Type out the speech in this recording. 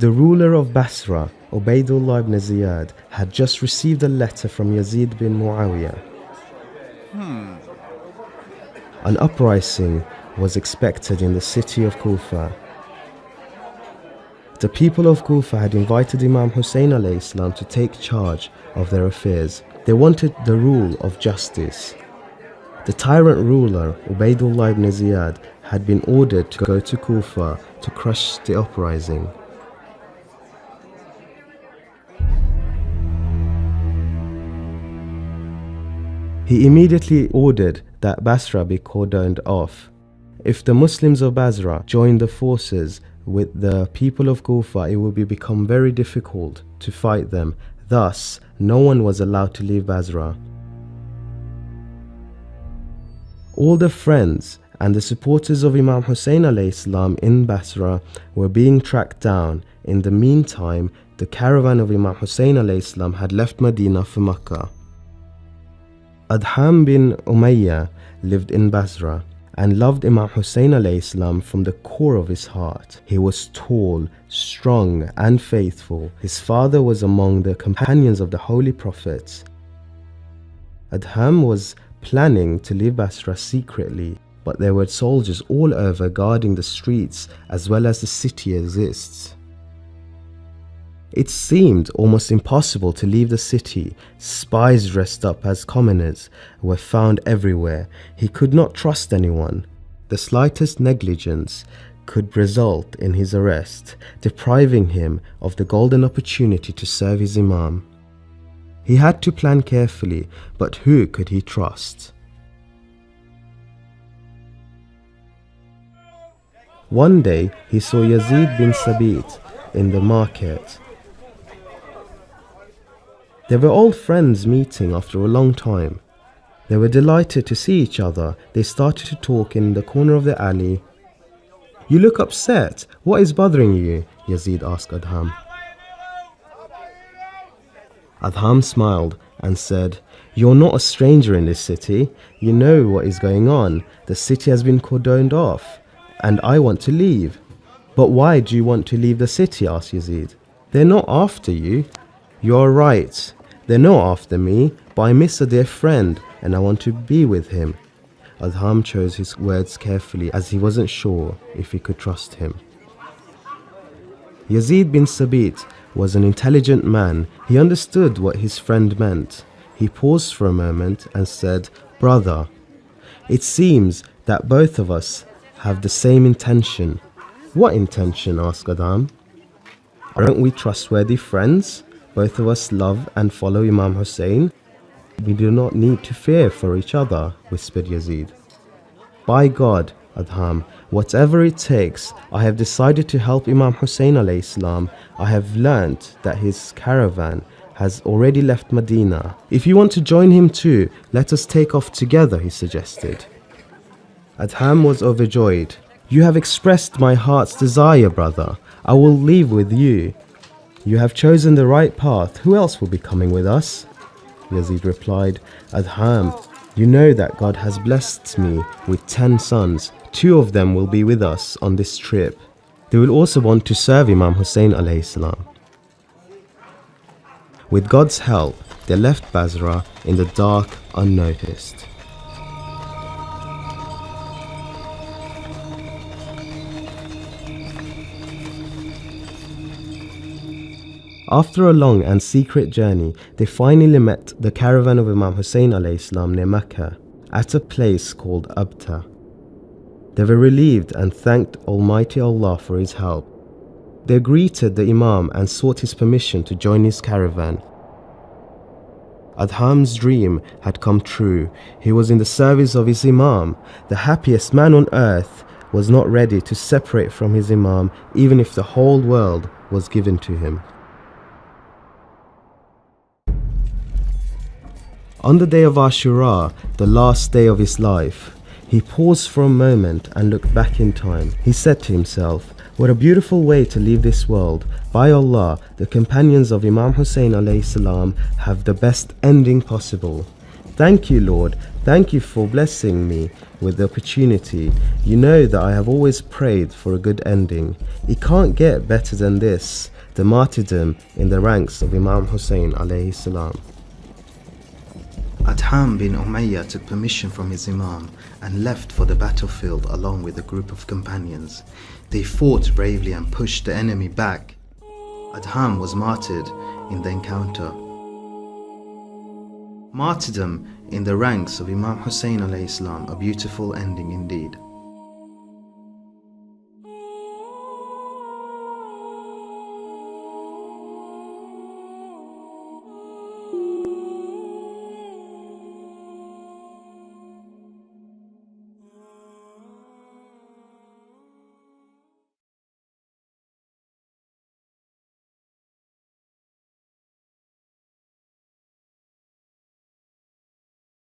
The ruler of Basra, Ubaydullah ibn Ziyad, had just received a letter from Yazid bin Muawiyah. An uprising was expected in the city of Kufa. The people of Kufa had invited Imam Hussein alayhi salam to take charge of their affairs. They wanted the rule of justice. The tyrant ruler, Ubaydullah ibn Ziyad, had been ordered to go to Kufa to crush the uprising. He immediately ordered that Basra be cordoned off. If the Muslims of Basra joined the forces with the people of Kufa, it would become very difficult to fight them. Thus, no one was allowed to leave Basra. All the friends and the supporters of Imam Hussein alayhi salam in Basra were being tracked down. In the meantime, the caravan of Imam Hussein alayhi salam had left Medina for Mecca. Adham bin Ummayah lived in Basra and loved Imam Hussein alayhi salam from the core of his heart. He was tall, strong and faithful. His father was among the companions of the Holy Prophet. Adham was planning to leave Basra secretly, but there were soldiers all over guarding the streets as well as the city exists. It seemed almost impossible to leave the city. Spies dressed up as commoners were found everywhere. He could not trust anyone. The slightest negligence could result in his arrest, depriving him of the golden opportunity to serve his Imam. He had to plan carefully, but who could he trust? One day he saw Yazid bin Sabit in the market. They were old friends meeting after a long time. They were delighted to see each other. They started to talk in the corner of the alley. "You look upset. What is bothering you?" Yazid asked Adham. Adham smiled and said, "You're not a stranger in this city. You know what is going on. The city has been cordoned off, and I want to leave." "But why do you want to leave the city?" asked Yazid. "They're not after you." "You're right. They're not after me, but I miss a dear friend and I want to be with him." Adham chose his words carefully as he wasn't sure if he could trust him. Yazid bin Sabit was an intelligent man. He understood what his friend meant. He paused for a moment and said, "Brother, it seems that both of us have the same intention." "What intention?" asked Adham. "Aren't we trustworthy friends? Both of us love and follow Imam Hussein. We do not need to fear for each other," whispered Yazid. "By God, Adham, whatever it takes, I have decided to help Imam Hussein alayhi salam. I have learnt that his caravan has already left Medina. If you want to join him too, let us take off together," he suggested. Adham was overjoyed. "You have expressed my heart's desire, brother. I will leave with you. You have chosen the right path. Who else will be coming with us?" Yazid replied, "Adham, you know that God has blessed me with 10 sons. 2 of them will be with us on this trip. They will also want to serve Imam Hussein alayhi salam." With God's help, they left Basra in the dark unnoticed. After a long and secret journey, they finally met the caravan of Imam Hussein alayhi salam near Mecca, at a place called Abta. They were relieved and thanked Almighty Allah for His help. They greeted the Imam and sought his permission to join his caravan. Adham's dream had come true. He was in the service of his Imam. The happiest man on earth was not ready to separate from his Imam, even if the whole world was given to him. On the day of Ashura, the last day of his life, he paused for a moment and looked back in time. He said to himself, "What a beautiful way to leave this world. By Allah, the companions of Imam Hussein alayhi salam have the best ending possible. Thank you, Lord, Thank you for blessing me with the opportunity. You know that I have always prayed for a good ending. It can't get better than this, the martyrdom in the ranks of Imam Hussein alayhi salam. Adham bin Ummayah took permission from his Imam and left for the battlefield along with a group of companions. They fought bravely and pushed the enemy back. Adham was martyred in the encounter. Martyrdom in the ranks of Imam Hussein alayhi salam, a beautiful ending indeed.